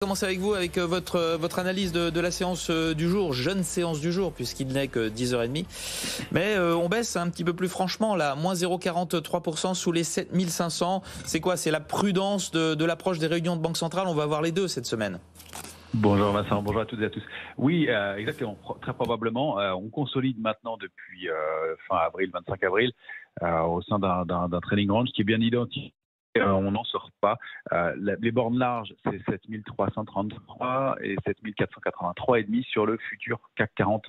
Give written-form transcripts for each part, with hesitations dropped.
Commencer avec vous, avec votre analyse de la séance du jour, jeune séance du jour, puisqu'il n'est que 10h30. Mais on baisse un petit peu plus franchement, là, moins 0,43% sous les 7500. C'est quoi? C'est la prudence de l'approche des réunions de Banque Centrale. On va voir les deux cette semaine. Bonjour Vincent, bonjour à toutes et à tous. Oui, exactement, très probablement. On consolide maintenant depuis fin avril, 25 avril, au sein d'un trading range qui est bien identifié. On n'en sort pas. Les bornes larges, c'est 7333 et 7483,5 sur le futur CAC 40,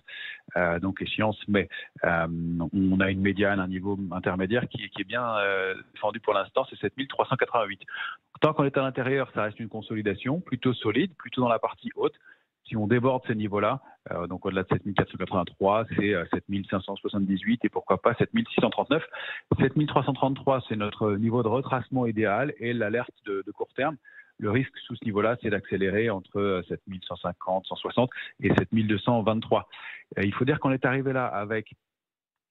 donc échéance mai. On a une médiane, un niveau intermédiaire qui est bien défendu pour l'instant, c'est 7388. Tant qu'on est à l'intérieur, ça reste une consolidation plutôt solide, plutôt dans la partie haute. Si on déborde ces niveaux-là, donc au-delà de 7483, c'est 7578 et pourquoi pas 7639. 7333, c'est notre niveau de retracement idéal et l'alerte de court terme. Le risque sous ce niveau-là, c'est d'accélérer entre 7150, 160 et 7223. Il faut dire qu'on est arrivé là avec,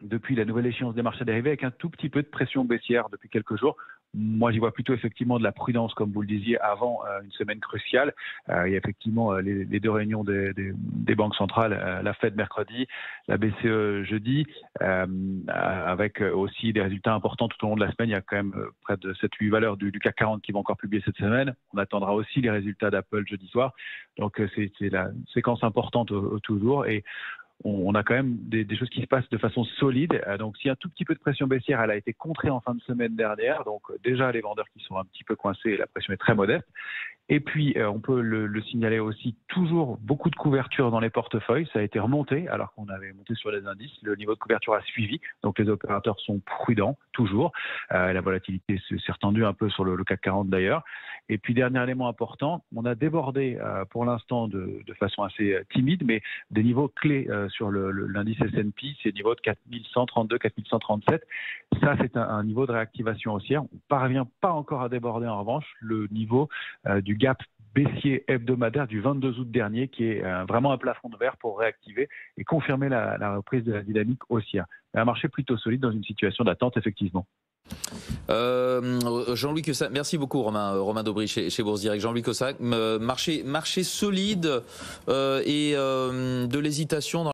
depuis la nouvelle échéance des marchés dérivés, avec un tout petit peu de pression baissière depuis quelques jours. Moi, j'y vois plutôt effectivement de la prudence, comme vous le disiez, avant une semaine cruciale. Il y a effectivement les deux réunions des banques centrales, la Fed mercredi, la BCE jeudi, avec aussi des résultats importants tout au long de la semaine. Il y a quand même près de 7-8 valeurs du CAC 40 qui vont encore publier cette semaine. On attendra aussi les résultats d'Apple jeudi soir. Donc, c'est la séquence importante toujours. Et on a quand même des choses qui se passent de façon solide. Donc, s'il y a un tout petit peu de pression baissière, elle a été contrée en fin de semaine dernière. Donc, déjà, les vendeurs qui sont un petit peu coincés, la pression est très modeste. Et puis, on peut le signaler aussi, toujours beaucoup de couverture dans les portefeuilles. Ça a été remonté alors qu'on avait monté sur les indices. Le niveau de couverture a suivi. Donc, les opérateurs sont prudents, toujours. La volatilité s'est retendue un peu sur le CAC 40 d'ailleurs. Et puis, dernier élément important, on a débordé pour l'instant de façon assez timide, mais des niveaux clés sur l'indice S&P, c'est niveau de 4132, 4137. Ça, c'est un niveau de réactivation haussière. On ne parvient pas encore à déborder en revanche le niveau du gap baissier hebdomadaire du 22 août dernier, qui est vraiment un plafond de verre pour réactiver et confirmer la reprise de la dynamique haussière. Un marché plutôt solide dans une situation d'attente, effectivement. Jean-Louis Cossac, merci beaucoup Romain Daubry chez Bourse Direct. Jean-Louis Cossac, marché solide et de l'hésitation dans